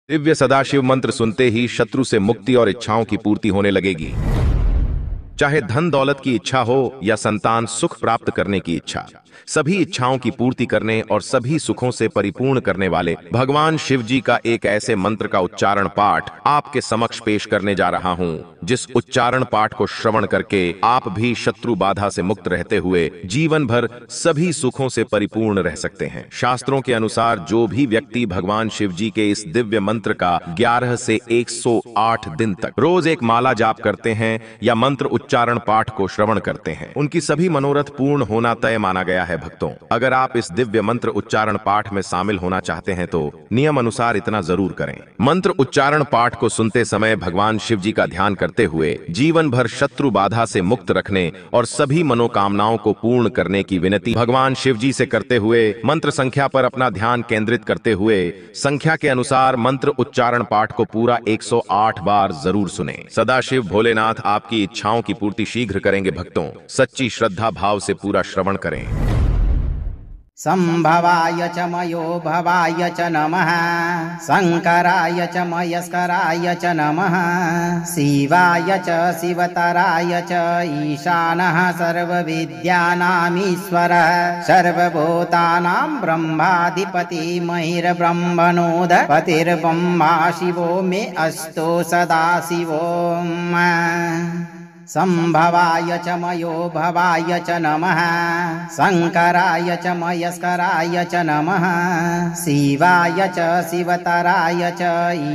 दिव्य सदाशिव मंत्र सुनते ही शत्रु से मुक्ति और इच्छाओं की पूर्ति होने लगेगी। चाहे धन दौलत की इच्छा हो या संतान सुख प्राप्त करने की इच्छा, सभी इच्छाओं की पूर्ति करने और सभी सुखों से परिपूर्ण करने वाले भगवान शिव जी का एक ऐसे मंत्र का उच्चारण पाठ आपके समक्ष पेश करने जा रहा हूं, जिस उच्चारण पाठ को श्रवण करके आप भी शत्रु बाधा से मुक्त रहते हुए जीवन भर सभी सुखों से परिपूर्ण रह सकते हैं। शास्त्रों के अनुसार जो भी व्यक्ति भगवान शिव जी के इस दिव्य मंत्र का 11 से 108 दिन तक रोज एक माला जाप करते हैं या मंत्र उच्चारण पाठ को श्रवण करते हैं, उनकी सभी मनोरथ पूर्ण होना तय माना गया है। भक्तों, अगर आप इस दिव्य मंत्र उच्चारण पाठ में शामिल होना चाहते हैं तो नियम अनुसार इतना जरूर करें। मंत्र उच्चारण पाठ को सुनते समय भगवान शिव जी का ध्यान करते हुए जीवन भर शत्रु बाधा से मुक्त रखने और सभी मनोकामनाओं को पूर्ण करने की विनती भगवान शिव जी से करते हुए मंत्र संख्या पर अपना ध्यान केंद्रित करते हुए संख्या के अनुसार मंत्र उच्चारण पाठ को पूरा 108 बार जरूर सुने। सदाशिव भोलेनाथ आपकी इच्छाओं की पूर्ति शीघ्र करेंगे। भक्तों, सच्ची श्रद्धा भाव से पूरा श्रवण करें। संभवाय च मयो भवाय च नमः, शंकराय च मयस्कराय च नमः, शिवाय च शिवतराय च ईशानः सर्वविद्यानामीश्वरः, सर्वभूतानां ब्रह्माधिपति महिर्ब्रह्मणोऽधिपतिर्ब्रह्मा शिवो मे अस्तु सदाशिवो। संभवाय च मयो भवाय च नमः, शंकराय च मयस्कराय च नमः, शिवाय च शिवतराय च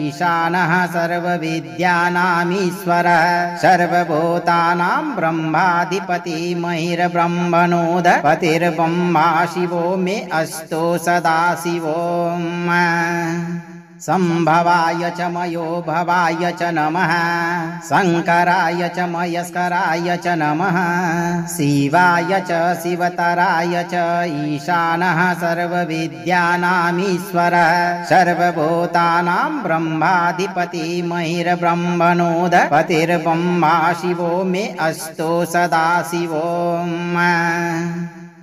ईशानः सर्वविद्यानामीश्वरः, सर्वभूतानां ब्रह्माधिपति महिर्ब्रह्मणोऽधिपतिर्ब्रह्मा शिवो मे अस्तु सदाशिवो। संभवाय च मयो भवाय च नमः, शंकराय च मयस्कराय च नमः, शिवाय च शिवतराय च ईशानः सर्वविद्यानामीश्वरः, सर्वभूतानां ब्रह्माधिपति महिर्ब्रह्मणोऽधिपतिर्ब्रह्मा शिवो मे अस्तु सदाशिवो।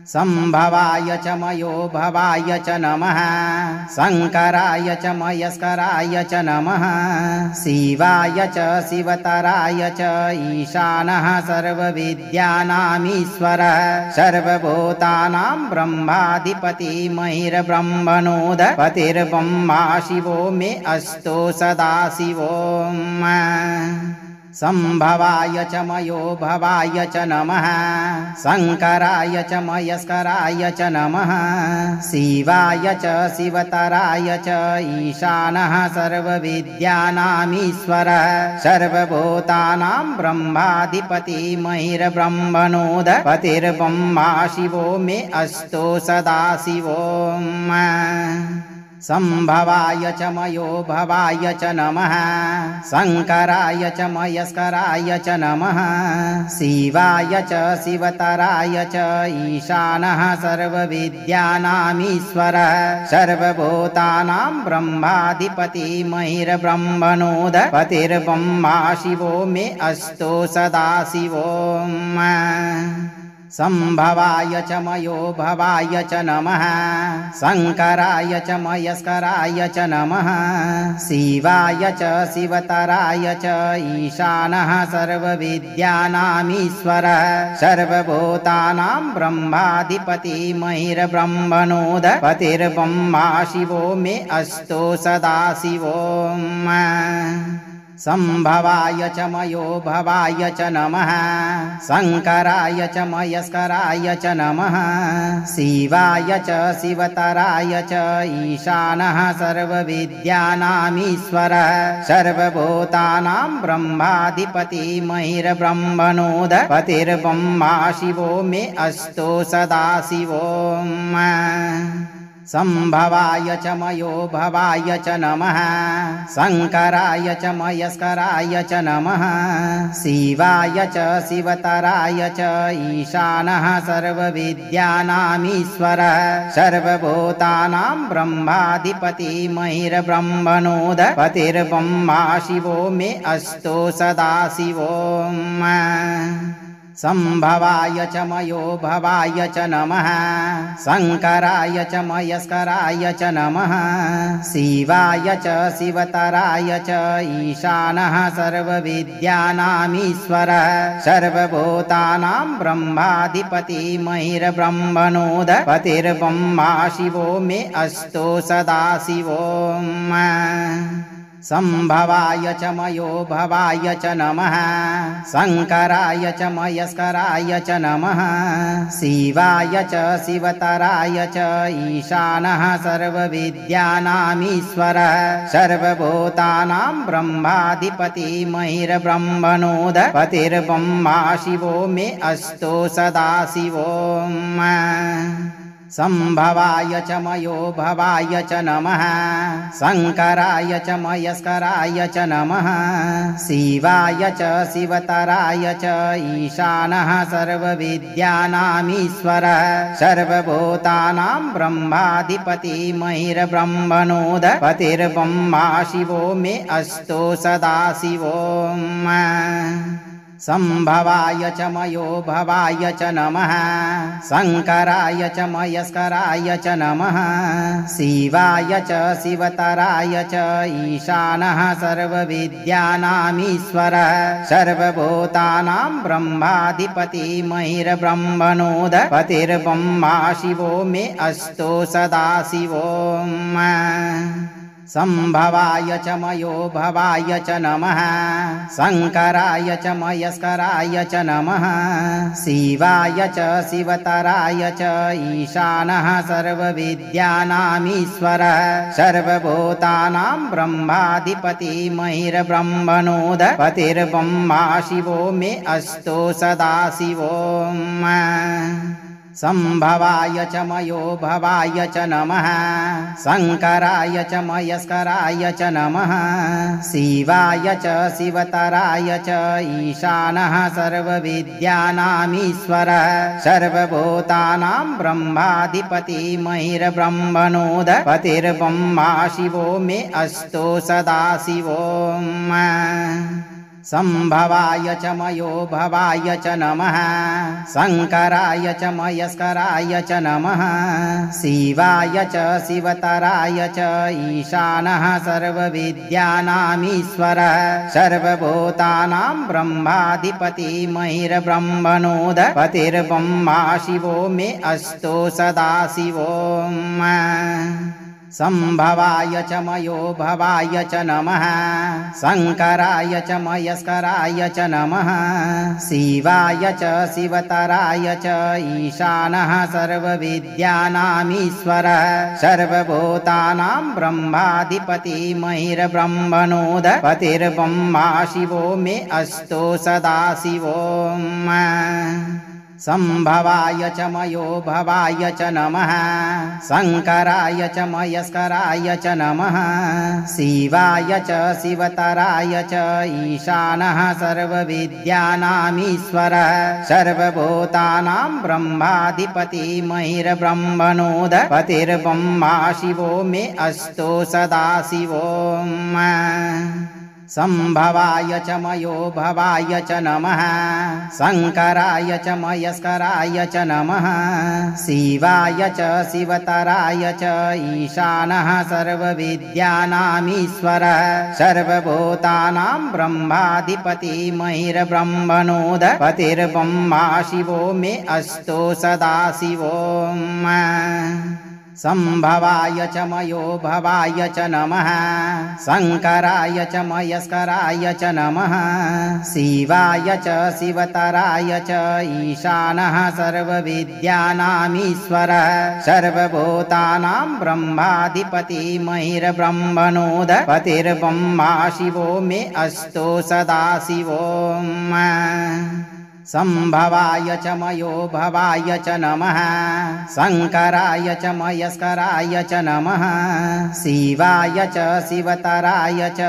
संभवाय च मयो भवाय च नमः, शंकराय च मयस्कराय च नमः, शिवाय च शिवतराय च ईशानः सर्वविद्यानामीश्वरः, सर्वभूतानां ब्रह्माधिपति महिर्ब्रह्मणोऽधिपतिर्ब्रह्मा शिवो मे अस्तु सदाशिवो। संभवाय च मयो भवाय च नमः, शंकराय च मयस्कराय च नमः, शिवाय च शिवतराय च ईशानः सर्वविद्यानामीश्वरः, सर्वभूतानां ब्रह्माधिपति महिर्ब्रह्मणोऽधिपतिर्ब्रह्मा शिवो मे अस्तु सदाशिवो। संभवाय च मयो भवाय च नमः, शंकराय च मयस्कराय च नमः, शिवाय च शिवतराय च ईशानः सर्वविद्यानामीश्वरः, सर्वभूतानां ब्रह्माधिपति महिर्ब्रह्मणोऽधिपतिर्ब्रह्मा शिवो मे अस्तु सदाशिवो। संभवाय च मयो भवाय च नमः, शंकराय च मयस्कराय च नमः, शिवाय च शिवतराय च ईशानः सर्वविद्यानामीश्वरः, सर्वभूतानां ब्रह्माधिपति महिर्ब्रह्मणोऽधिपतिर्ब्रह्मा शिवो मे अस्तु सदाशिवो। संभवाय च मयो भवाय च नमः, शंकराय च मयस्कराय च नमः, शिवाय च शिवतराय च ईशानः सर्वविद्यानामीश्वरः, सर्वभूतानां ब्रह्माधिपति महिर्ब्रह्मणोऽधिपतिर्ब्रह्मा शिवो मे अस्तु सदाशिवो। संभवाय च मयो भवाय च नमः, शंकराय च मयस्कराय च नमः, शिवाय च शिवतराय च ईशानः सर्वविद्यानामीश्वरः, सर्वभूतानां ब्रह्माधिपति महिर्ब्रह्मणोऽधिपतिर्ब्रह्मा शिवो मे अस्तु सदाशिवो। संभवाय च मयो भवाय च नमः शंकराय च मयस्कराय च नमः शिवाय च शिवतराय च ईशानः सर्वविद्यानामीश्वरः सर्वभूतानां ब्रह्माधिपति महिर्ब्रह्मणोऽधिपतिर्ब्रह्मा शिवो मे अस्तु सदाशिवो संभवाय च मयो भवाय च नमः शंकराय च मयस्कराय च नमः शिवाय च शिवतराय च ईशानः सर्वविद्यानामीश्वरः सर्वभूतानां ब्रह्माधिपति महिर्ब्रह्मणोऽधिपतिर्ब्रह्मा शिवो मे अस्तु सदाशिवो संभवाय च मयो भवाय च नमः शंकराय च मयस्कराय च नमः शिवाय च शिवतराय च ईशानः सर्वविद्यानामीश्वरः सर्वभूतानां ब्रह्माधिपति महिर्ब्रह्मणोऽधिपतिर्ब्रह्मा शिवो मे अस्तु सदाशिवो संभवाय च मयो भवाय च नमः शंकराय च मयस्कराय च नमः शिवाय च शिवतराय च ईशानः सर्वविद्यानामीश्वरः सर्वभूतानां ब्रह्माधिपति महिर्ब्रह्मणोऽधिपतिर्ब्रह्मा शिवो मे अस्तु सदाशिवो संभवाय च मयो भवाय च नमः शंकराय च मयस्कराय च नमः शिवाय च शिवतराय च ईशानः सर्वविद्यानामीश्वरः सर्वभूतानां ब्रह्माधिपति महिर्ब्रह्मणोऽधिपतिर्ब्रह्मा शिवो मे अस्तु सदाशिवो संभवाय च मयो भवाय च नमः शंकराय च मयस्कराय च नमः शिवाय च शिवतराय च ईशानः सर्वविद्यानामीश्वरः सर्वभूतानां ब्रह्माधिपति महिर्ब्रह्मणोऽधिपतिर्ब्रह्मा शिवो मे अस्तु सदाशिवो संभवाय च मयो भवाय च नमः शंकराय च मयस्कराय च नमः शिवाय च शिवतराय च ईशानः सर्वविद्यानामीश्वरः सर्वभूतानां ब्रह्माधिपति महिर्ब्रह्मणोऽधिपतिर्ब्रह्मा शिवो मे अस्तु सदाशिवो संभवाय च मयो भवाय च नमः शंकराय च मयस्कराय च नमः शिवाय च शिवतराय च ईशानः सर्वविद्यानामीश्वरः सर्वभूतानां ब्रह्माधिपति महिर्ब्रह्मणोऽधिपतिर्ब्रह्मा शिवो मे अस्तु सदाशिवो संभवाय च मयो भवाय च नमः शंकराय च मयस्कराय च नमः शिवाय च शिवतराय च ईशानः सर्वविद्यानामीश्वरः सर्वभूतानां ब्रह्माधिपति महिर्ब्रह्मणोऽधिपतिर्ब्रह्मा शिवो मे अस्तु सदाशिवो संभवाय च मयो भवाय च नमः शंकराय च मयस्कराय च नमः शिवाय च शिवतराय च ईशानः सर्वविद्यानामीश्वरः सर्वभूतानां ब्रह्माधिपति महिर्ब्रह्मणोऽधिपतिर्ब्रह्मा शिवो मे अस्तु सदाशिवो संभवाय च मयो भवाय च नमः शंकराय च मयस्कराय च नमः शिवाय च शिवतराय च ईशानः सर्वविद्यानामीश्वरः सर्वभूतानां ब्रह्माधिपति महिर्ब्रह्मणोऽधिपतिर्ब्रह्मा शिवो मे अस्तु सदाशिवो संभवाय च मयो भवाय च नमः शंकराय च मयस्कराय च नमः शिवाय च शिवतराय च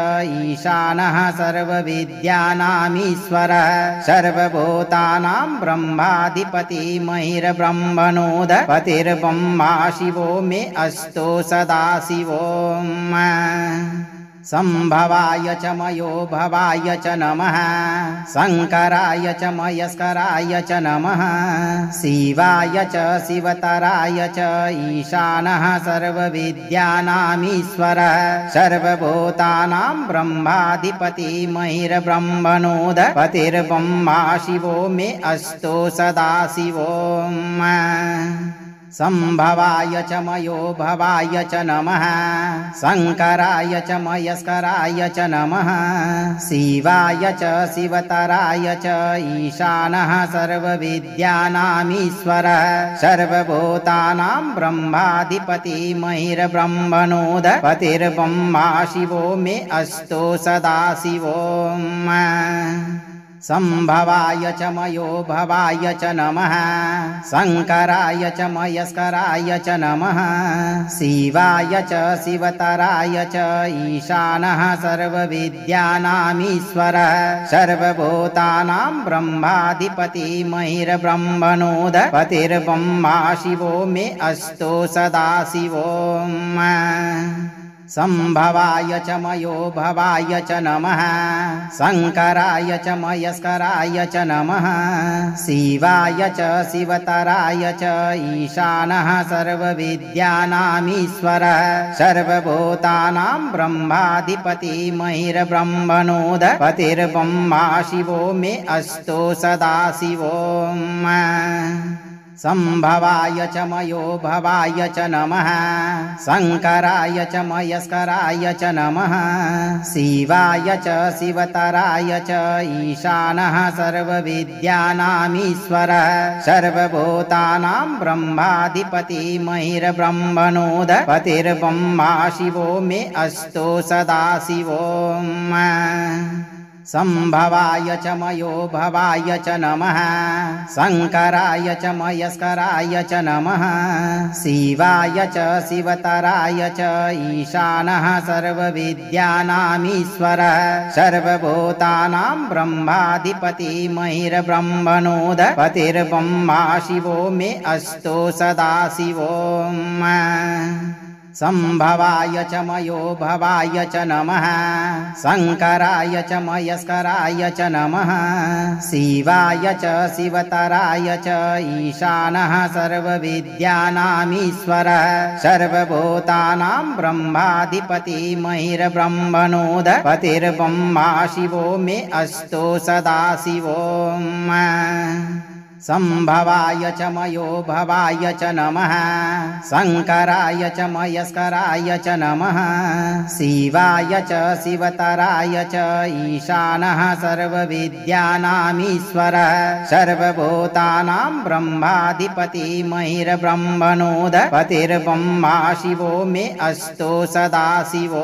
ईशानः सर्वविद्यानामीश्वरः सर्वभूतानां ब्रह्माधिपति महिर्ब्रह्मणोऽधिपतिर्ब्रह्मा शिवो मे अस्तु सदाशिवो संभवाय च मयो भवाय च नमः शंकराय च मयस्कराय च नमः शिवाय च शिवतराय च ईशानः सर्वविद्यानामीश्वरः सर्वभूतानां ब्रह्माधिपति महिर्ब्रह्मणोऽधिपतिर्ब्रह्मा शिवो मे अस्तु सदा शिवो संभवाय च मयो भवाय च नमः शंकराय च मयस्कराय च नमः शिवाय च शिवतराय च ईशानः सर्वविद्यानामीश्वरः सर्वभूतानां ब्रह्माधिपति महिर्ब्रह्मणोऽधिपतिर्ब्रह्मा शिवो मे अस्तु सदा शिवो संभवाय च मयो भवाय च नमः शंकराय च मयस्कराय च नमः शिवाय च शिवतराय च ईशानः सर्वविद्यानामीश्वरः सर्वभूतानां ब्रह्माधिपति महिर्ब्रह्मणोऽधिपतिर्ब्रह्मा शिवो मे अस्तु सदा शिवो संभवाय च मयो भवाय च नमः शंकराय च मयस्कराय च नमः शिवाय च शिवतराय च ईशानः सर्वविद्यानामीश्वरः सर्वभूतानां ब्रह्माधिपति महिर्ब्रह्मणोऽधिपतिर्ब्रह्मा शिवो मे अस्तु सदा शिवो संभवाय च मयो भवाय च नमः शंकराय च मयस्कराय च नमः शिवाय च शिवतराय च ईशानः सर्वविद्यानामीश्वरः सर्वभूतानां ब्रह्माधिपति महिर्ब्रह्मणोऽधिपतिर्ब्रह्मा शिवो मे अस्तु सदा शिवो संभवाय च मयो भवाय च नमः शंकराय च मयस्कराय च नमः शिवाय च शिवतराय च ईशानः सर्वविद्यानामीश्वरः सर्वभूतानां ब्रह्माधिपति महिर्ब्रह्मणोऽधिपतिर्ब्रह्मा शिवो मे अस्तु सदा शिवो संभवाय च मयो भवाय च नमः शंकराय च मयस्कराय च नमः शिवाय च शिवतराय च ईशानः सर्वविद्यानामीश्वरः सर्वभूतानां ब्रह्माधिपति महिर्ब्रह्मणोऽधिपतिर्ब्रह्मा शिवो मे अस्तु सदा शिवो संभवाय च मयो भवाय च नमः शंकराय च मयस्कराय च नमः शिवाय च शिवतराय च ईशानः सर्वविद्यानामीश्वरः सर्वभूतानां ब्रह्माधिपति महिर्ब्रह्मणोऽधिपतिर्ब्रह्मा शिवो मे अस्तु सदा शिवो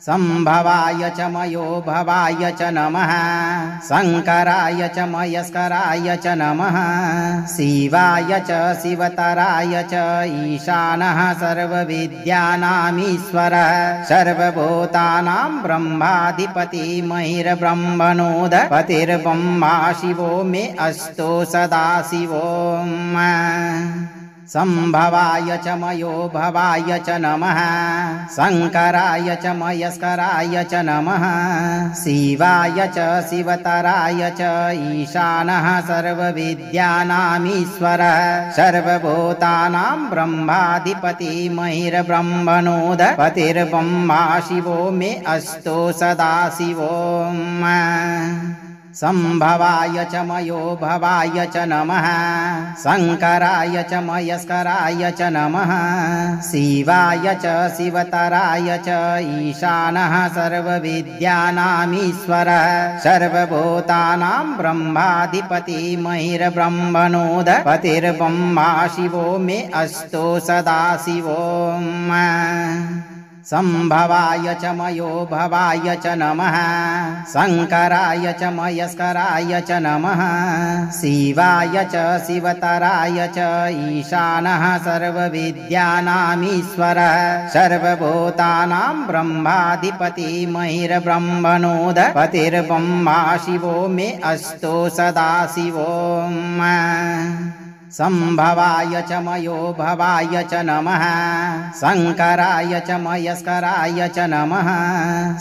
संभवाय च मयो भवाय च नमः शंकराय च मयस्कराय च नमः शिवाय च शिवतराय च ईशानः सर्वविद्यानामीश्वरः सर्वभूतानां ब्रह्माधिपति महिर्ब्रह्मणोऽधिपतिर्ब्रह्मा शिवो मे अस्तु सदा शिवो संभवाय च मयो भवाय च नमः शंकराय च मयस्कराय च नमः शिवाय च शिवतराय च ईशानः सर्वविद्यानामीश्वरः सर्वभूतानां ब्रह्माधिपति महिर्ब्रह्मणोऽधिपतिर्ब्रह्मा शिवो मे अस्तु सदा शिवो संभवाय च मयो भवाय च नमः शंकराय च मयस्कराय च नमः शिवाय च शिवतराय च ईशानः सर्वविद्यानामीश्वरः सर्वभूतानां ब्रह्माधिपति महिर्ब्रह्मणोऽधिपतिर्ब्रह्मा शिवो मे अस्तु सदा शिवो संभवाय च मयो भवाय च नमः शंकराय च मयस्कराय च नमः शिवाय च शिवतराय च ईशानः सर्वविद्यानामीश्वरः सर्वभूतानां ब्रह्माधिपति महिर्ब्रह्मणोऽधिपतिर्ब्रह्मा शिवो मे अस्तु सदा शिवो संभवाय च मयो भवाय च नमः शंकराय च मयस्कराय च नमः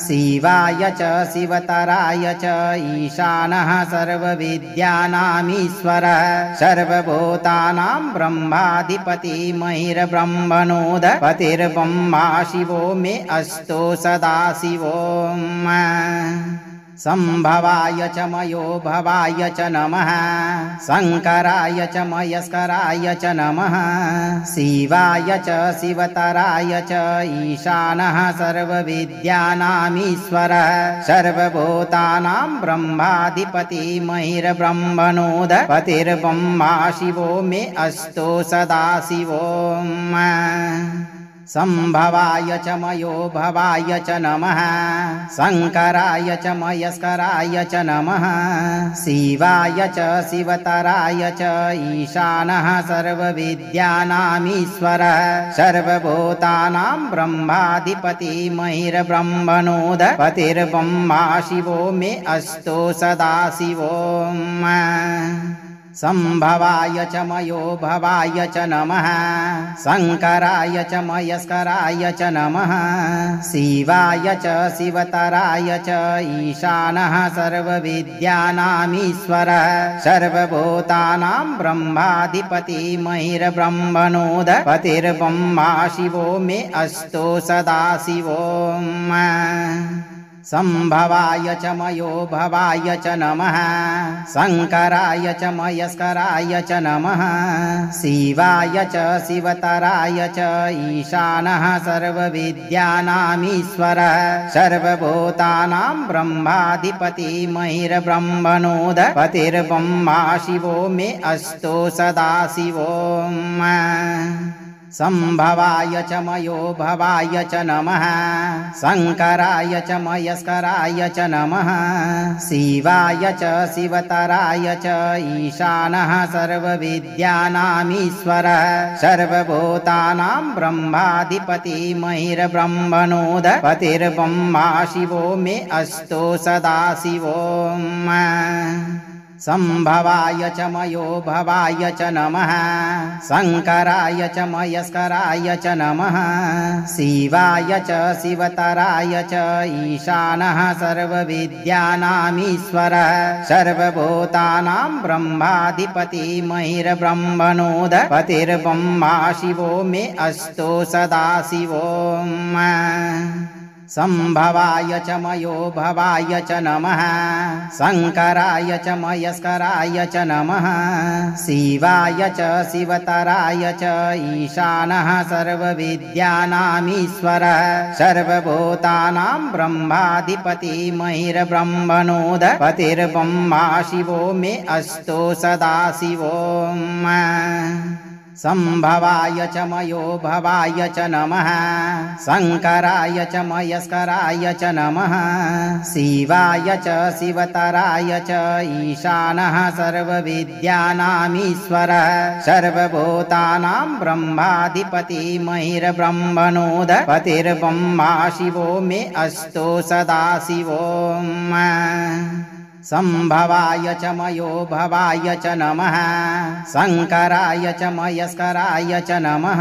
शिवाय च शिवतराय च ईशानः सर्वविद्यानामीश्वरः सर्वभूतानां ब्रह्माधिपति महिर्ब्रह्मणोऽधिपतिर्ब्रह्मा शिवो मे अस्तु सदा शिवो संभवाय च मयो भवाय च नमः शंकराय च मयस्कराय च नमः शिवाय च शिवतराय च ईशानः सर्वविद्यानामीश्वरः सर्वभूतानां ब्रह्माधिपति महिर्ब्रह्मणोऽधिपतिर्ब्रह्मा शिवो मे अस्तु सदा शिवो संभवाय च मयो भवाय च नमः शंकराय च मयस्कराय च नमः शिवाय च शिवतराय च ईशानः सर्वविद्यानामीश्वरः सर्वभूतानां ब्रह्माधिपति महिर्ब्रह्मणोऽधिपतिर्ब्रह्मा शिवो मे अस्तु सदा शिवो संभवाय च मयो भवाय च नमः शंकराय च मयस्कराय च नमः शिवाय च शिवतराय च ईशानः सर्वविद्यानामीश्वरः सर्वभूतानां ब्रह्माधिपति महिर्ब्रह्मणोऽधिपतिर्ब्रह्मा शिवो मे अस्तु सदा शिवो संभवाय च मयो भवाय च नमः शंकराय च मयस्कराय च नमः शिवाय च शिवतराय च ईशानः सर्वविद्यानामीश्वरः सर्वभूतानां ब्रह्माधिपति महिर्ब्रह्मणोऽधिपतिर्ब्रह्मा शिवो मे अस्तु सदा शिवो संभवाय च मयो भवाय च नमः शंकराय च मयस्कराय च नमः शिवाय च शिवतराय च ईशानः सर्वविद्यानामीश्वरः सर्वभूतानां ब्रह्माधिपति महिर्ब्रह्मणोऽधिपतिर्ब्रह्मा शिवो मे अस्तु सदा शिवो संभवाय च मयो भवाय च नमः शंकराय च मयस्कराय च नमः शिवाय च शिवतराय च ईशानः सर्वविद्यानामीश्वरः सर्वभूतानां ब्रह्माधिपति महिर्ब्रह्मणोऽधिपतिर्ब्रह्मा शिवो मे अस्तु सदा शिवो संभवाय च मयो भवाय च नमः शंकराय च मयस्कराय च नमः शिवाय च शिवतराय च ईशानः सर्वविद्यानामीश्वरः सर्वभूतानां ब्रह्माधिपति महिर्ब्रह्मणोऽधिपतिर्ब्रह्मा शिवो मे अस्तु सदा शिवो संभवाय च मयो भवाय च नमः शंकराय च मयस्कराय च नमः शिवाय च शिवतराय च ईशानः सर्वविद्यानामीश्वरः सर्वभूतानां ब्रह्माधिपति महिर्ब्रह्मणोऽधिपतिर्ब्रह्मा शिवो मे अस्तु सदा शिवो संभवाय च मयो भवाय च नमः शंकराय च मयस्कराय च नमः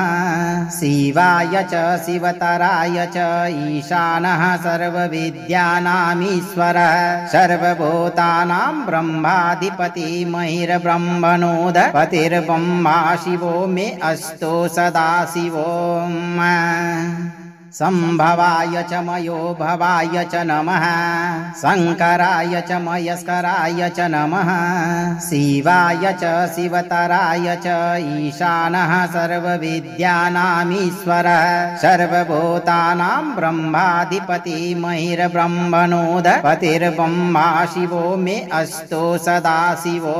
शिवाय च शिवतराय च ईशानः सर्वविद्यानामीश्वरः सर्वभूतानां ब्रह्माधिपति महिर्ब्रह्मणोऽधिपतिर्ब्रह्मा शिवो मे अस्तु सदा शिवो संभवाय च मयो भवाय च नमः शंकराय च मयस्कराय च नमः शिवाय च शिवतराय च ईशानः सर्वविद्यानामीश्वरः सर्वभूतानां ब्रह्माधिपति महिर्ब्रह्मणोऽधिपतिर्ब्रह्मा शिवो मे अस्तु सदा शिवो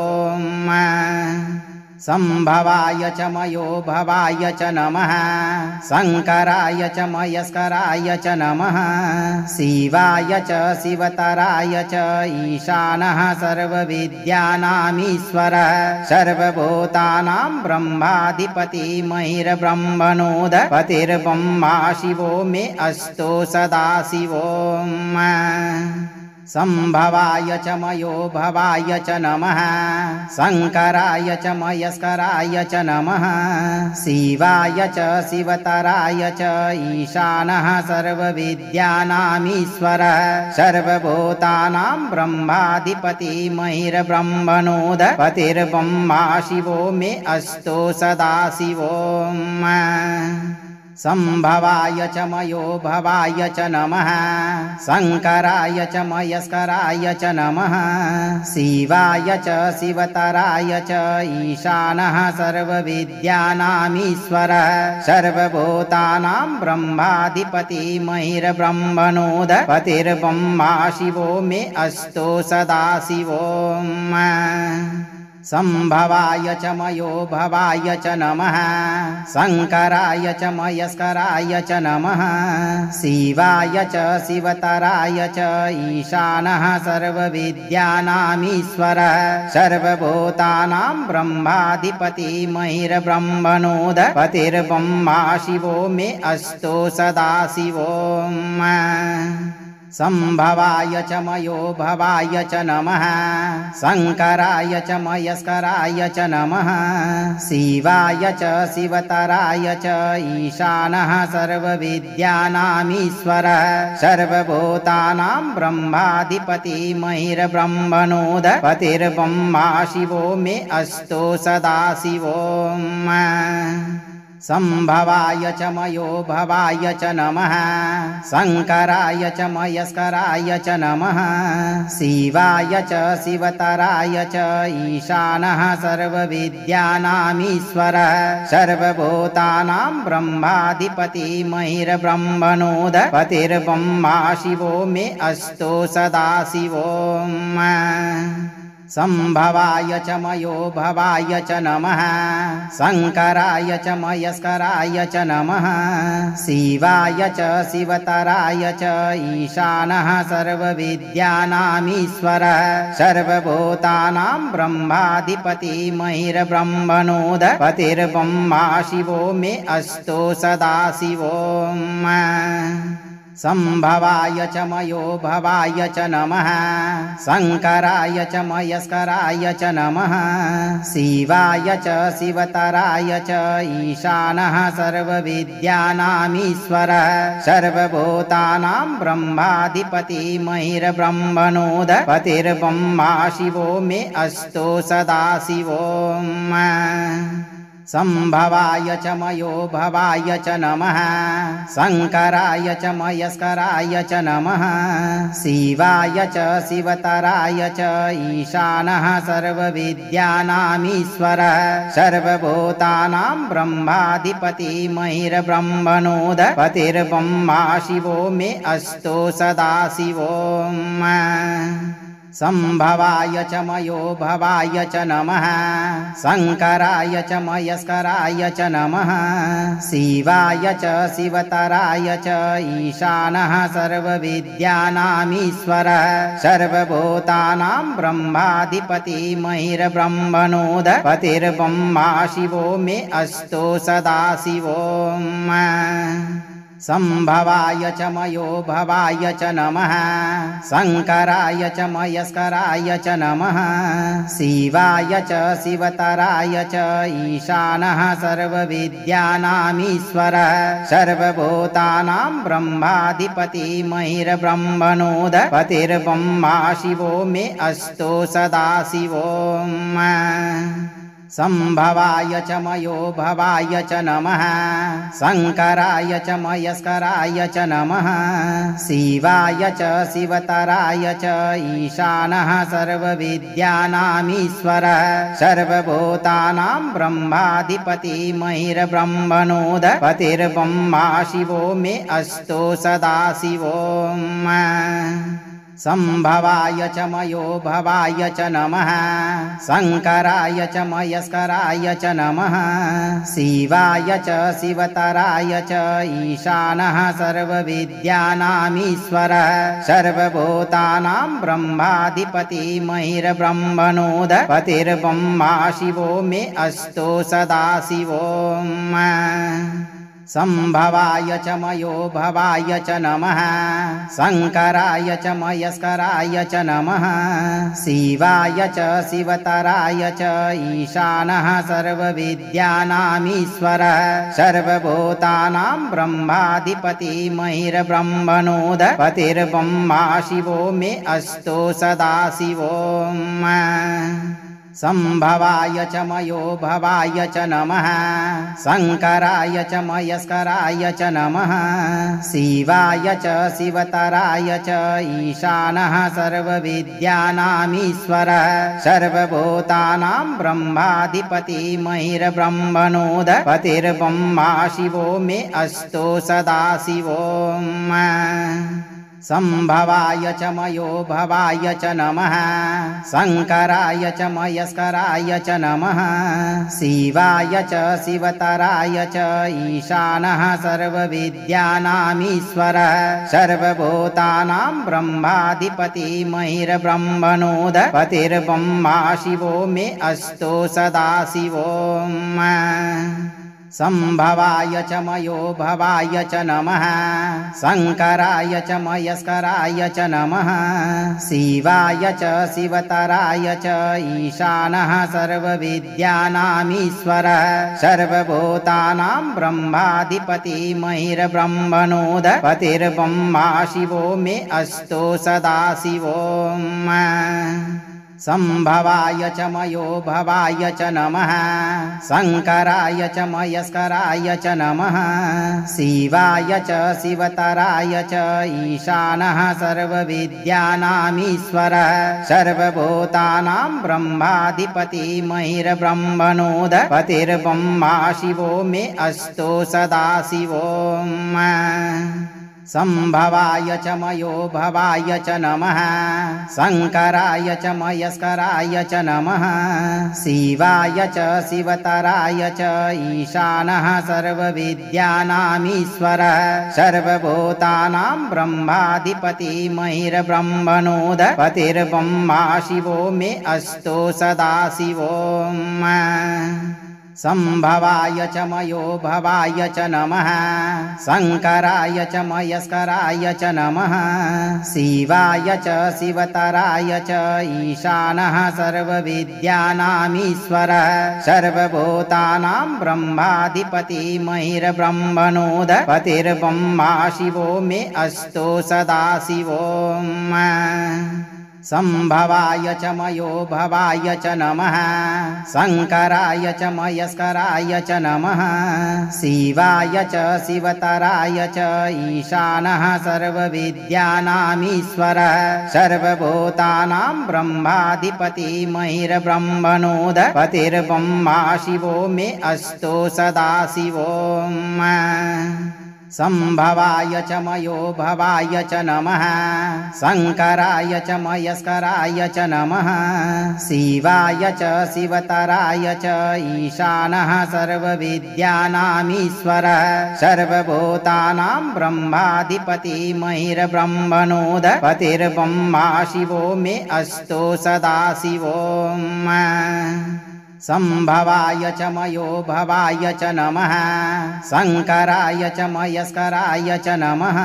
संभवाय च मयो भवाय च नमः शंकराय च मयस्कराय च नमः शिवाय च शिवतराय च ईशानः सर्वविद्यानामीश्वरः सर्वभूतानां ब्रह्माधिपति महिर्ब्रह्मणोऽधिपतिर्ब्रह्मा शिवो मे अस्तु सदा शिवो संभवाय च मयो भवाय च नमः शंकराय च मयस्कराय च नमः शिवाय च शिवतराय च ईशानः सर्वविद्यानामीश्वरः सर्वभूतानां ब्रह्माधिपति महिर्ब्रह्मणोऽधिपतिर्ब्रह्मा शिवो मे अस्तु सदाशिवो संभवाय च मयो भवाय च नमः शंकराय च मयस्कराय च नमः शिवाय च शिवतराय च ईशानः सर्वविद्यानामीश्वरः सर्वभूतानां ब्रह्माधिपति महिर्ब्रह्मणोऽधिपतिर्ब्रह्मा शिवो मे अस्तु सदाशिवो संभवाय च मयो भवाय च नमः शंकराय च मयस्कराय च नमः शिवाय च शिवतराय च ईशानः सर्वविद्यानामीश्वरः सर्वभूतानां ब्रह्माधिपति महिर्ब्रह्मणोऽधिपतिर्ब्रह्मा शिवो मे अस्तु सदाशिवो संभवाय च मयो भवाय च नमः शंकराय च मयस्कराय च नमः शिवाय च शिवतराय च ईशानः सर्वविद्यानामीश्वरः सर्वभूतानां ब्रह्माधिपति महिर्ब्रह्मणोऽधिपतिर्ब्रह्मा शिवो मे अस्तु सदाशिवो संभवाय च मयो भवाय च नमः शंकराय च मयस्कराय च नमः शिवाय च शिवतराय च ईशानः सर्वविद्यानामीश्वरः सर्वभूतानां ब्रह्माधिपति महिर्ब्रह्मणोऽधिपतिर्ब्रह्मा शिवो मे अस्तु सदाशिवो संभवाय च मयो भवाय च नमः शंकराय च मयस्कराय च नमः शिवाय च शिवतराय च ईशानः सर्वविद्यानामीश्वरः सर्वभूतानां ब्रह्माधिपति महिर्ब्रह्मणोऽधिपतिर्ब्रह्मा शिवो मे अस्तु सदाशिवो संभवाय च मयो भवाय च नमः शंकराय च मयस्कराय च नमः शिवाय च शिवतराय च ईशानः सर्वविद्यानामीश्वरः सर्वभूतानां ब्रह्माधिपति महिर्ब्रह्मणोऽधिपतिर्ब्रह्मा शिवो मे अस्तु सदाशिवो संभवाय च मयो भवाय च नमः शंकराय च मयस्कराय च नमः शिवाय च शिवतराय च ईशानः सर्वविद्यानामीश्वरः सर्वभूतानां ब्रह्माधिपति महिर्ब्रह्मणोऽधिपतिर्ब्रह्मा शिवो मे अस्तु सदाशिवो संभवाय च मयो भवाय च नमः शंकराय च मयस्कराय च नमः शिवाय च शिवतराय च ईशानः सर्वविद्यानामीश्वरः सर्वभूतानां ब्रह्माधिपति महिर्ब्रह्मणोऽधिपतिर्ब्रह्मा शिवो मे अस्तु सदाशिवो संभवाय च मयो भवाय च नमः शंकराय च मयस्कराय च नमः शिवाय च शिवतराय च ईशानः सर्वविद्यानामीश्वरः सर्वभूतानां ब्रह्माधिपति महिर्ब्रह्मणोऽधिपतिर्ब्रह्मा शिवो मे अस्तु सदाशिवो संभवाय च मयो भवाय च नमः शंकराय च मयस्कराय च नमः शिवाय च शिवतराय च ईशानः सर्वविद्यानामीश्वरः सर्वभूतानां ब्रह्माधिपति महिर्ब्रह्मणोऽधिपतिर्ब्रह्मा शिवो मे अस्तु सदाशिवो संभवाय च मयो भवाय च नमः शंकराय च मयस्कराय च नमः शिवाय च शिवतराय च ईशानः सर्वविद्यानामीश्वरः सर्वभूतानां ब्रह्माधिपति महिर्ब्रह्मणोऽधिपतिर्ब्रह्मा शिवो मे अस्तु सदाशिवो संभवाय च मयो भवाय च नमः शंकराय च मयस्कराय च नमः शिवाय च शिवतराय च ईशानः सर्वविद्यानामीश्वरः सर्वभूतानां ब्रह्माधिपति महिर्ब्रह्मणोऽधिपतिर्ब्रह्मा शिवो मे अस्तु सदाशिवो संभवाय च मयो भवाय च नमः शंकराय च मयस्कराय च नमः शिवाय च शिवतराय च ईशानः सर्वविद्यानामीश्वरः सर्वभूतानां ब्रह्माधिपति महिर्ब्रह्मणोऽधिपतिर्ब्रह्मा शिवो मे अस्तु सदाशिवो संभवाय च मयो भवाय च नमः शंकराय च मयस्कराय च नमः शिवाय च शिवतराय च ईशानः सर्वविद्यानामीश्वरः सर्वभूतानां ब्रह्माधिपति महिर्ब्रह्मणोऽधिपतिर्ब्रह्मा शिवो मे अस्तु सदाशिवो संभवाय च मयो भवाय च नमः शंकराय च मयस्कराय च नमः शिवाय च शिवतराय च ईशानः सर्वविद्यानामीश्वरः सर्वभूतानां ब्रह्माधिपति महिर्ब्रह्मणोऽधिपतिर्ब्रह्मा शिवो मे अस्तु सदाशिवो संभवाय च मयो भवाय च नमः शंकराय च मयस्कराय च नमः शिवाय च शिवतराय च ईशानः सर्वविद्यानामीश्वरः सर्वभूतानां ब्रह्माधिपति महिर्ब्रह्मणोऽधिपतिर्ब्रह्मा शिवो मे अस्तु सदाशिवो संभवाय च मयो भवाय च नमः शंकराय च मयस्कराय च नमः शिवाय च शिवतराय च ईशानः सर्वविद्यानामीश्वरः सर्वभूतानां ब्रह्माधिपति महिर्ब्रह्मणोऽधिपतिर्ब्रह्मा शिवो मे अस्तु सदाशिवो संभवाय च मयो भवाय च नमः शंकराय च मयस्कराय च नमः शिवाय च शिवतराय च ईशानः सर्वविद्यानामीश्वरः सर्वभूतानां ब्रह्माधिपति महिर्ब्रह्मणोऽधिपतिर्ब्रह्मा शिवो मे अस्तु सदाशिवो संभवाय च मयो भवाय च नमः शंकराय च मयस्कराय च नमः शिवाय च शिवतराय च ईशानः सर्वविद्यानामीश्वरः सर्वभूतानां ब्रह्माधिपति महिर्ब्रह्मणोऽधिपतिर्ब्रह्मा शिवो मे अस्तु सदाशिवो संभवाय च मयो भवाय च नमः शंकराय च मयस्कराय च नमः शिवाय च शिवतराय च ईशानः सर्वविद्यानामीश्वरः सर्वभूतानां ब्रह्माधिपति महिर्ब्रह्मणोऽधिपतिर्ब्रह्मा शिवो मे अस्तु सदाशिवो संभवाय च मयो भवाय च नमः शंकराय च मयस्कराय च नमः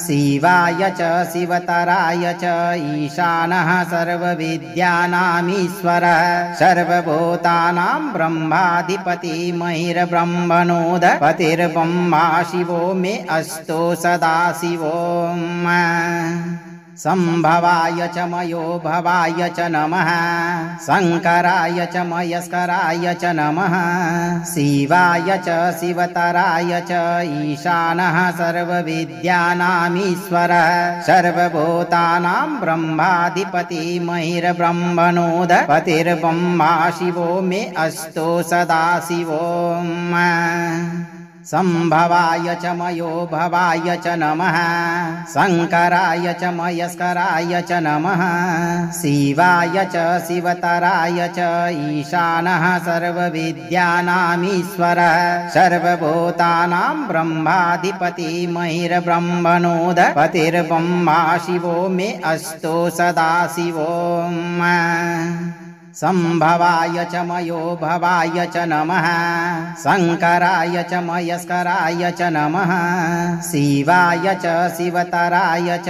शिवाय च शिवतराय च ईशानः सर्वविद्यानामीश्वरः सर्वभूतानां ब्रह्माधिपति महिर्ब्रह्मणोऽधिपतिर्ब्रह्मा शिवो मे अस्तु सदाशिवो संभवाय च मयो भवाय च नमः शंकराय च मयस्कराय च नमः शिवाय च शिवतराय च ईशानः सर्वविद्यानामीश्वरः सर्वभूतानां ब्रह्माधिपति महिर्ब्रह्मणोऽधिपतिर्ब्रह्मा शिवो मे अस्तु सदाशिवो संभवाय च मयो भवाय च नमः शंकराय च मयस्कराय च नमः शिवाय च शिवतराय च ईशानः सर्वविद्यानामीश्वरः सर्वभूतानां ब्रह्माधिपति महिर्ब्रह्मणोऽधिपतिर्ब्रह्मा शिवो मे अस्तु सदाशिवो संभवाय च मयो भवाय च नमः शंकराय च मयस्कराय च नमः शिवाय च शिवतराय च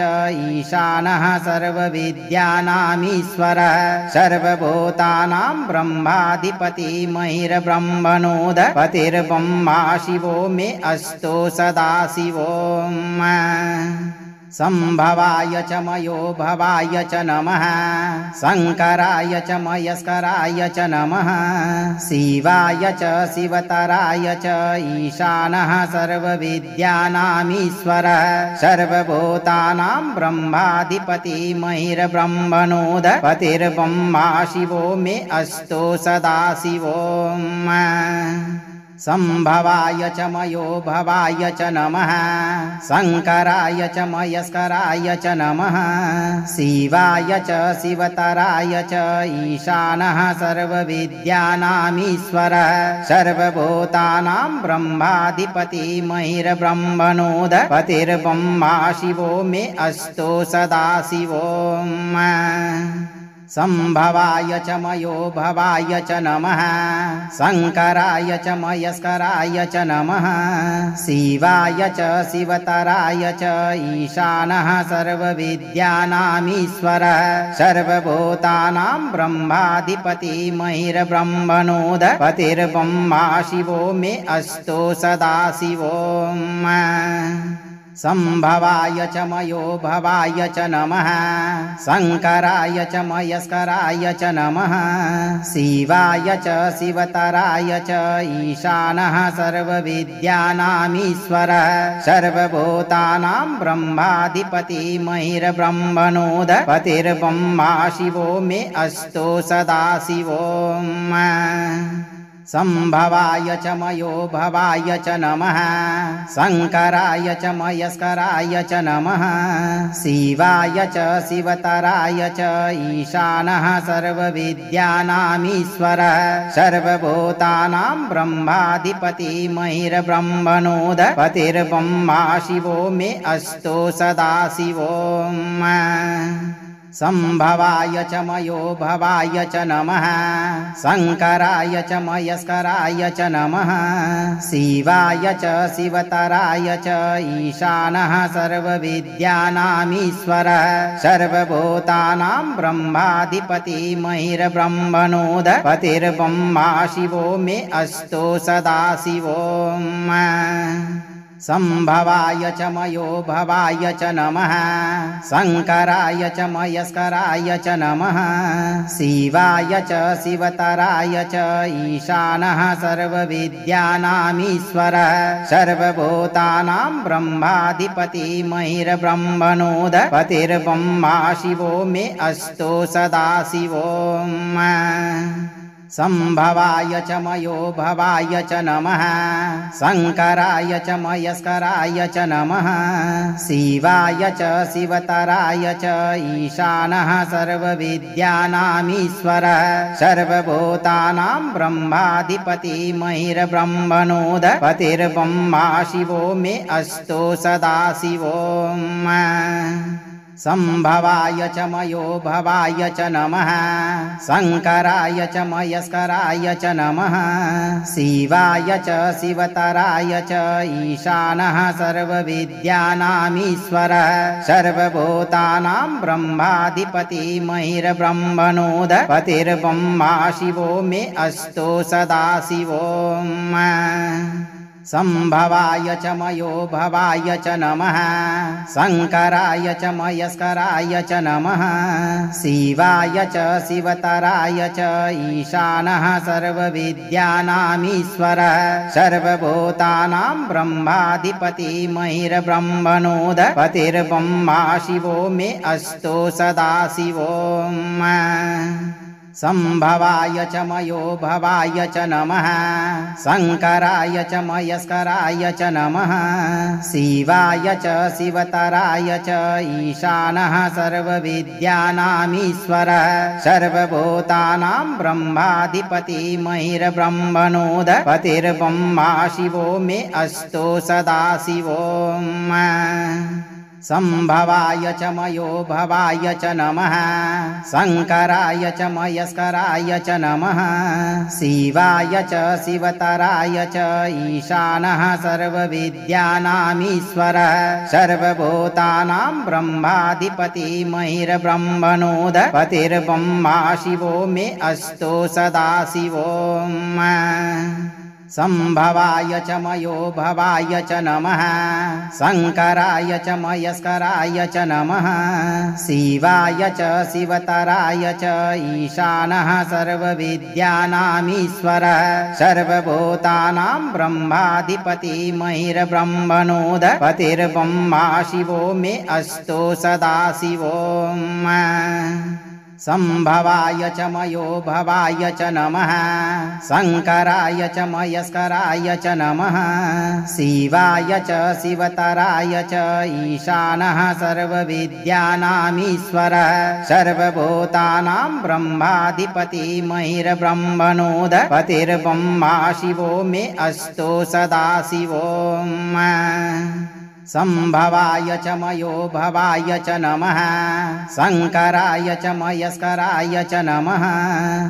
ईशानः सर्वविद्यानामीश्वरः सर्वभूतानां ब्रह्माधिपति महिर्ब्रह्मणोऽधिपतिर्ब्रह्मा शिवो मे अस्तु सदाशिवो संभवाय च मयो भवाय च नमः शंकराय च मयस्कराय च नमः शिवाय च शिवतराय च ईशानः सर्वविद्यानामीश्वरः सर्वभूतानां ब्रह्माधिपति महिर्ब्रह्मणोऽधिपतिर्ब्रह्मा शिवो मे अस्तु सदाशिवो संभवाय च मयो भवाय च नमः शंकराय च मयस्कराय च नमः शिवाय च शिवतराय च ईशानः सर्वविद्यानामीश्वरः सर्वभूतानां ब्रह्माधिपति महिर्ब्रह्मणोऽधिपतिर्ब्रह्मा शिवो मे अस्तु सदाशिवो संभवाय च मयो भवाय च नमः शंकराय च मयस्कराय च नमः शिवाय च शिवतराय च ईशानः सर्वविद्यानामीश्वरः सर्वभूतानां ब्रह्माधिपति महिर्ब्रह्मणोऽधिपतिर्ब्रह्मा शिवो मे अस्तु सदाशिवो संभवाय च मयो भवाय च नमः शंकराय च मयस्कराय च नमः शिवाय च शिवतराय च ईशानः सर्वविद्यानामीश्वरः सर्वभूतानां ब्रह्माधिपति महिर्ब्रह्मणोऽधिपतिर्ब्रह्मा शिवो मे अस्तु सदाशिवो संभवाय च मयो भवाय च नमः शंकराय च मयस्कराय च नमः शिवाय च शिवतराय च ईशानः सर्वविद्यानामीश्वरः सर्वभूतानां ब्रह्माधिपति महिर्ब्रह्मणोऽधिपतिर्ब्रह्मा शिवो मे अस्तु सदाशिवो संभवाय च मयो भवाय च नमः शंकराय च मयस्कराय च नमः शिवाय च शिवतराय च ईशानः सर्वविद्यानामीश्वरः सर्वभूतानां ब्रह्माधिपति महिर्ब्रह्मणोऽधिपतिर्ब्रह्मा शिवो मे अस्तु सदाशिवो संभवाय च मयो भवाय च नमः शंकराय च मयस्कराय च नमः शिवाय च शिवतराय च ईशानः सर्वविद्यानामीश्वरः सर्वभूतानां ब्रह्माधिपति महिर्ब्रह्मणोऽधिपतिर्ब्रह्मा शिवो मे अस्तु सदाशिवो संभवाय च मयो भवाय च नमः शंकराय च मयस्कराय च नमः शिवाय च शिवतराय च ईशानः सर्वविद्यानामीश्वरः सर्वभूतानां ब्रह्माधिपति महिर्ब्रह्मणोऽधिपतिर्ब्रह्मा शिवो मे अस्तु सदाशिवो संभवाय च मयो भवाय च नमः शंकराय च मयस्कराय च नमः शिवाय च शिवतराय च ईशानः सर्वविद्यानामीश्वरः सर्वभूतानां ब्रह्माधिपति महिर्ब्रह्मणोऽधिपतिर्ब्रह्मा शिवो मे अस्तु सदाशिवो संभवाय च मयो भवाय च नमः शंकराय च मयस्कराय च नमः शिवाय च शिवतराय च ईशानः सर्वविद्यानामीश्वरः सर्वभूतानां ब्रह्माधिपति महिर्ब्रह्मणोऽधिपतिर्ब्रह्मा शिवो मे अस्तु सदाशिवो संभवाय च मयो भवाय च नमः शंकराय च मयस्कराय च नमः शिवाय च शिवतराय च ईशानः सर्वविद्यानामीश्वरः सर्वभूतानां ब्रह्माधिपति महिर्ब्रह्मणोऽधिपतिर्ब्रह्मा शिवो मे अस्तु सदाशिवो संभवाय च मयो भवाय च नमः शंकराय च मयस्कराय च नमः शिवाय च शिवतराय च ईशानः सर्वविद्यानामीश्वरः सर्वभूतानां ब्रह्माधिपति महिर्ब्रह्मणोऽधिपतिर्ब्रह्मा शिवो मे अस्तु सदाशिवो संभवाय च मयो भवाय च नमः शंकराय च मयस्कराय च नमः शिवाय च शिवतराय च ईशानः सर्वविद्यानामीश्वरः सर्वभूतानां ब्रह्माधिपति महिर्ब्रह्मणोऽधिपतिर्ब्रह्मा शिवो मे अस्तु सदाशिवो संभवाय च मयो भवाय च नमः शंकराय च मयस्कराय च नमः शिवाय च शिवतराय च ईशानः सर्वविद्यानामीश्वरः सर्वभूतानां ब्रह्माधिपति महिर्ब्रह्मणोऽधिपतिर्ब्रह्मा शिवो मे अस्तु सदाशिवो संभवाय च मयो भवाय च नमः शंकराय च मयस्कराय च नमः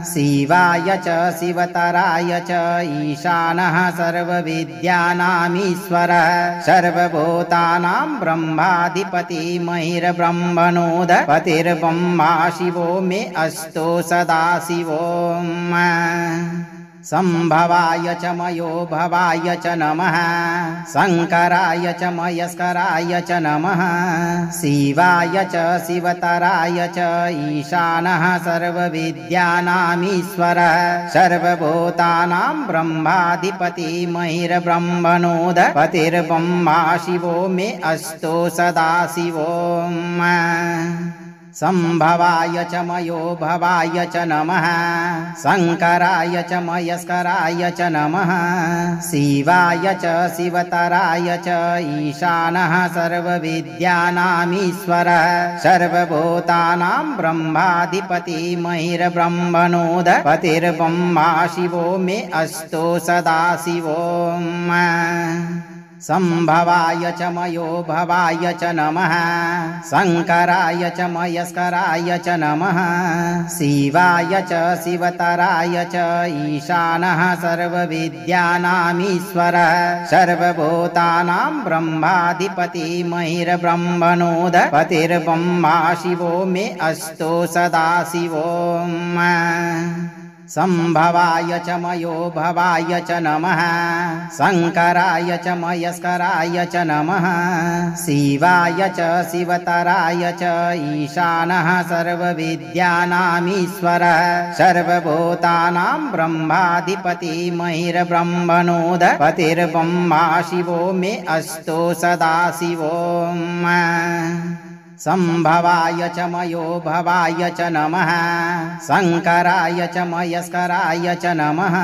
शिवाय च शिवतराय च ईशानः सर्वविद्यानामीश्वरः सर्वभूतानां ब्रह्माधिपति महिर्ब्रह्मणोऽधिपतिर्ब्रह्मा शिवो मे अस्तु सदाशिवो संभवाय च मयो भवाय च नमः शंकराय च मयस्कराय च नमः शिवाय च शिवतराय च ईशानः सर्वविद्यानामीश्वरः सर्वभूतानां ब्रह्माधिपति महिर्ब्रह्मणोऽधिपतिर्ब्रह्मा शिवो मे अस्तु सदाशिवो संभवाय च मयो भवाय च नमः शंकराय च मयस्कराय च नमः शिवाय च शिवतराय च ईशानः सर्वविद्यानामीश्वरः सर्वभूतानां ब्रह्माधिपति महिर्ब्रह्मणोऽधिपतिर्ब्रह्मा शिवो मे अस्तु सदाशिवो संभवाय च मयो भवाय च नमः शंकराय च मयस्कराय च नमः शिवाय च शिवतराय च ईशानः सर्वविद्यानामीश्वरः सर्वभूतानां ब्रह्माधिपति महिर्ब्रह्मणोऽधिपतिर्ब्रह्मा शिवो मे अस्तु सदाशिवो संभवाय च मयो भवाय च नमः शंकराय च मयस्कराय च नमः शिवाय च शिवतराय च ईशानः सर्वविद्यानामीश्वरः सर्वभूतानां ब्रह्माधिपति महिर्ब्रह्मणोऽधिपतिर्ब्रह्मा शिवो मे अस्तु सदाशिवो संभवाय च मयो भवाय च नमः शंकराय च मयस्कराय च नमः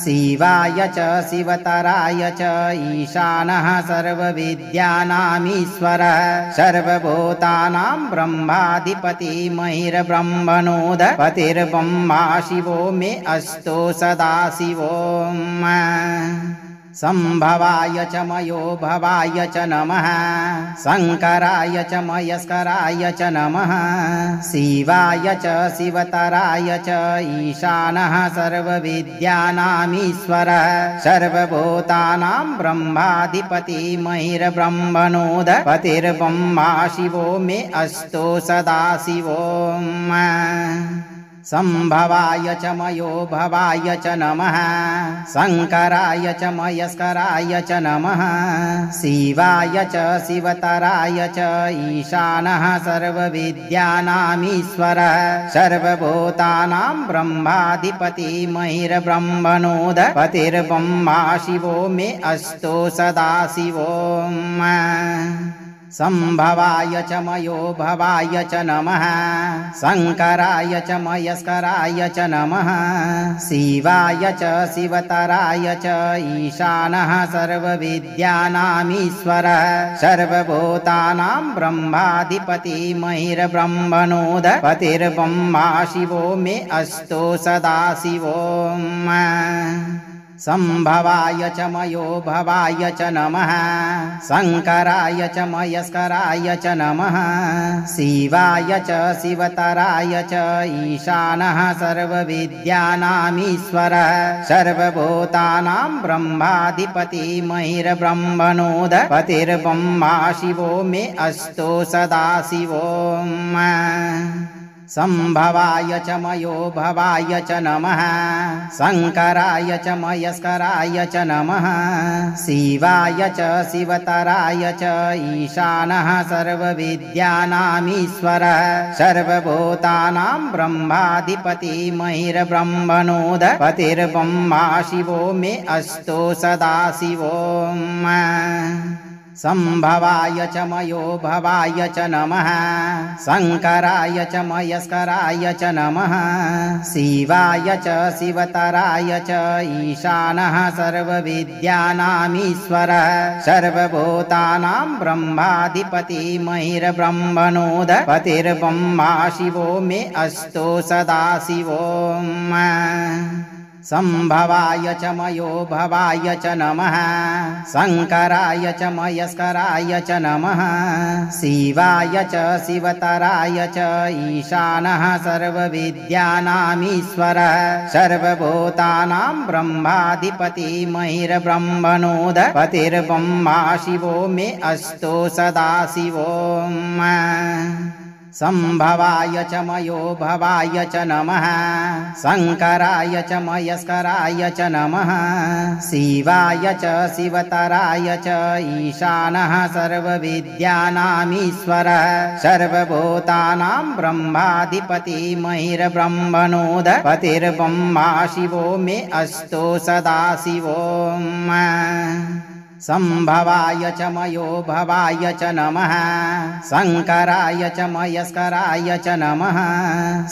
शिवाय च शिवतराय च ईशानः सर्वविद्यानामीश्वरः सर्वभूतानां ब्रह्माधिपति महिर्ब्रह्मणोऽधिपतिर्ब्रह्मा शिवो मे अस्तु सदाशिवो संभवाय च मयो भवाय च नमः शंकराय च मयस्कराय च नमः शिवाय च शिवतराय च ईशानः सर्वविद्यानामीश्वरः सर्वभूतानां ब्रह्माधिपति महिर्ब्रह्मणोऽधिपतिर्ब्रह्मा शिवो मे अस्तु सदाशिवो संभवाय च मयो भवाय च नमः शंकराय च मयस्कराय च नमः शिवाय च शिवतराय च ईशानः सर्वविद्यानामीश्वरः सर्वभूतानां ब्रह्माधिपति महिर्ब्रह्मणोऽधिपतिर्ब्रह्मा शिवो मे अस्तु सदाशिवो संभवाय च मयो भवाय च नमः शंकराय च मयस्कराय च नमः शिवाय च शिवतराय च ईशानः सर्वविद्यानामीश्वरः सर्वभूतानां ब्रह्माधिपति महिर्ब्रह्मणोऽधिपतिर्ब्रह्मा शिवो मे अस्तु सदाशिवो संभवाय च मयो भवाय च नमः शंकराय च मयस्कराय च नमः शिवाय च शिवतराय च ईशानः सर्वविद्यानामीश्वरः सर्वभूतानां ब्रह्माधिपति महिर्ब्रह्मणोऽधिपतिर्ब्रह्मा शिवो मे अस्तु सदा शिवो संभवाय च मयो भवाय च नमः शंकराय च मयस्कराय च नमः शिवाय च शिवतराय च ईशानः सर्वविद्यानामीश्वरः सर्वभूतानां ब्रह्माधिपति महिर्ब्रह्मणोऽधिपतिर्ब्रह्मा शिवो मे अस्तु सदा शिवो संभवाय च मयो भवाय च नमः शंकराय च मयस्कराय च नमः शिवाय च शिवतराय च ईशानः सर्वविद्यानामीश्वरः सर्वभूतानां ब्रह्माधिपति महिर्ब्रह्मणोऽधिपतिर्ब्रह्मा शिवो मे अस्तु सदा शिवो संभवाय च मयो भवाय च नमः शंकराय च मयस्कराय च नमः शिवाय च शिवतराय च ईशानः सर्वविद्यानामीश्वरः सर्वभूतानां ब्रह्माधिपति महिर्ब्रह्मणोऽधिपतिर्ब्रह्मा शिवो मे अस्तु सदा शिवो संभवाय च मयो भवाय च नमः शंकराय च मयस्कराय च नमः शिवाय च शिवतराय च ईशानः सर्वविद्यानामीश्वरः सर्वभूतानां ब्रह्माधिपति महिर्ब्रह्मणोऽधिपतिर्ब्रह्मा शिवो मे अस्तु सदा शिवो संभवाय च मयो भवाय च नमः शंकराय च मयस्कराय च नमः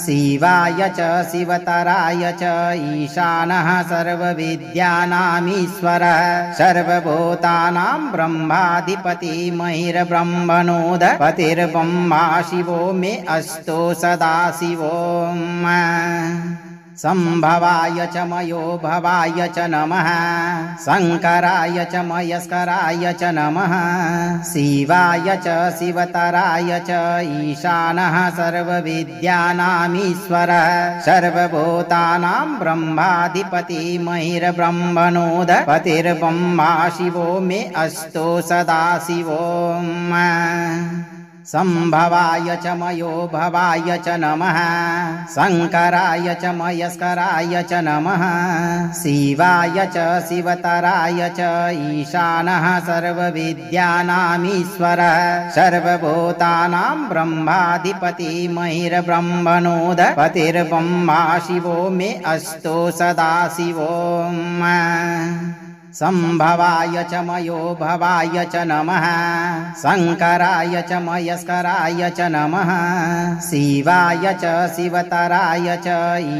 शिवाय च शिवतराय च ईशानः सर्वविद्यानामीश्वरः सर्वभूतानां ब्रह्माधिपति महिर्ब्रह्मणोऽधिपतिर्ब्रह्मा शिवो मे अस्तु सदा शिवो संभवाय च मयो भवाय च नमः शंकराय च मयस्कराय च नमः शिवाय च शिवतराय च ईशानः सर्वविद्यानामीश्वरः सर्वभूतानां ब्रह्माधिपति महिर्ब्रह्मणोऽधिपतिर्ब्रह्मा शिवो मे अस्तु सदा शिवो संभवाय च मयो भवाय च नमः शंकराय च मयस्कराय च नमः शिवाय च शिवतराय च ईशानः सर्वविद्यानामीश्वरः सर्वभूतानां ब्रह्माधिपति महिर्ब्रह्मणोऽधिपतिर्ब्रह्मा शिवो मे अस्तु सदा शिवो संभवाय च मयो भवाय च नमः शंकराय च मयस्कराय च नमः शिवाय च शिवतराय च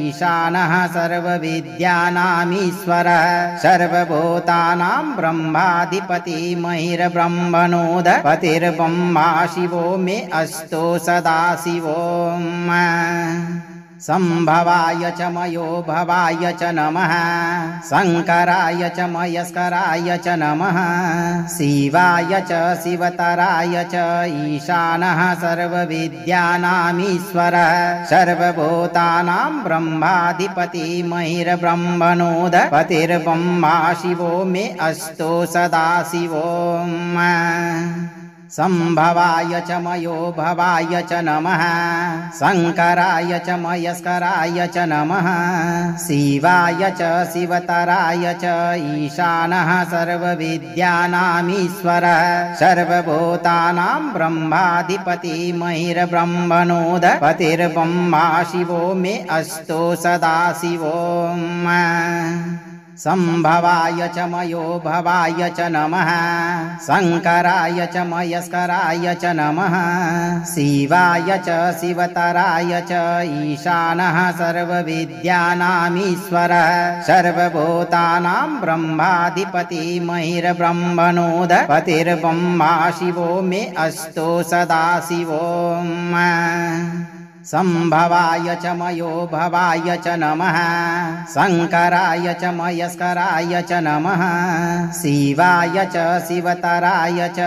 ईशानः सर्वविद्यानामीश्वरः सर्वभूतानां ब्रह्माधिपति महिर्ब्रह्मणोऽधिपतिर्ब्रह्मा शिवो मे अस्तु सदा शिवो संभवाय च मयो भवाय च नमः शंकराय च मयस्कराय च नमः शिवाय च शिवतराय च ईशानः सर्वविद्यानामीश्वरः सर्वभूतानां ब्रह्माधिपति महिर्ब्रह्मणोऽधिपतिर्ब्रह्मा शिवो मे अस्तु सदा शिवो संभवाय च मयो भवाय च नमः शंकराय च मयस्कराय च नमः शिवाय च शिवतराय च ईशानः सर्वविद्यानामीश्वरः सर्वभूतानां ब्रह्माधिपति महिर्ब्रह्मणोऽधिपतिर्ब्रह्मा शिवो मे अस्तु सदा शिवो संभवाय च मयो भवाय च नमः शंकराय च मयस्कराय च नमः शिवाय च शिवतराय च ईशानः सर्वविद्यानामीश्वरः सर्वभूतानां ब्रह्माधिपति महिर्ब्रह्मणोऽधिपतिर्ब्रह्मा शिवो मे अस्तु सदा शिवो संभवाय च मयो भवाय च नमः शंकराय च मयस्कराय च नमः शिवाय च शिवतराय च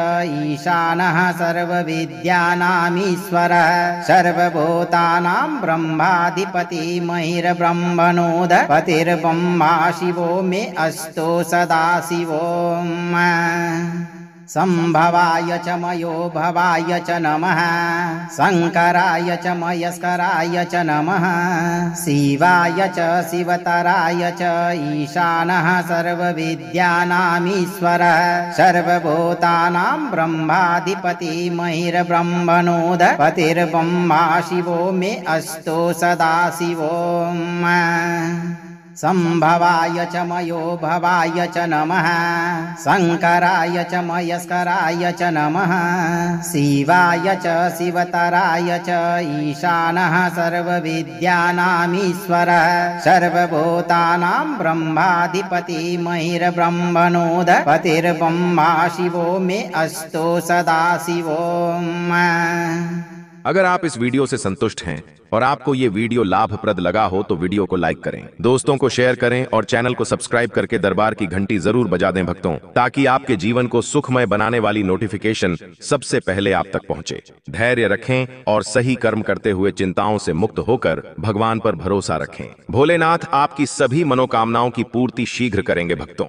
ईशानः सर्वविद्यानामीश्वरः सर्वभूतानां ब्रह्माधिपति महिर्ब्रह्मणोऽधिपतिर्ब्रह्मा शिवो मे अस्तु सदा शिवो संभवाय च मयो भवाय च नमः शंकराय च मयस्कराय च नमः शिवाय च शिवतराय च ईशानः सर्वविद्यानामीश्वरः सर्वभूतानां ब्रह्माधिपति महिर्ब्रह्मणोऽधिपतिर्ब्रह्मा शिवो मे अस्तु सदा शिवो संभवाय च मयो भवाय च नमः शंकराय च मयस्कराय च नमः शिवाय च शिवतराय च ईशानः सर्वविद्यानामीश्वरः सर्वभूतानां ब्रह्माधिपति महिर्ब्रह्मणोऽधिपतिर्ब्रह्मा शिवो मे अस्तु सदा शिवो अगर आप इस वीडियो से संतुष्ट हैं और आपको ये वीडियो लाभप्रद लगा हो तो वीडियो को लाइक करें, दोस्तों को शेयर करें और चैनल को सब्सक्राइब करके दरबार की घंटी जरूर बजा दें भक्तों, ताकि आपके जीवन को सुखमय बनाने वाली नोटिफिकेशन सबसे पहले आप तक पहुंचे। धैर्य रखें और सही कर्म करते हुए चिंताओं से मुक्त होकर भगवान पर भरोसा रखें। भोलेनाथ आपकी सभी मनोकामनाओं की पूर्ति शीघ्र करेंगे भक्तों।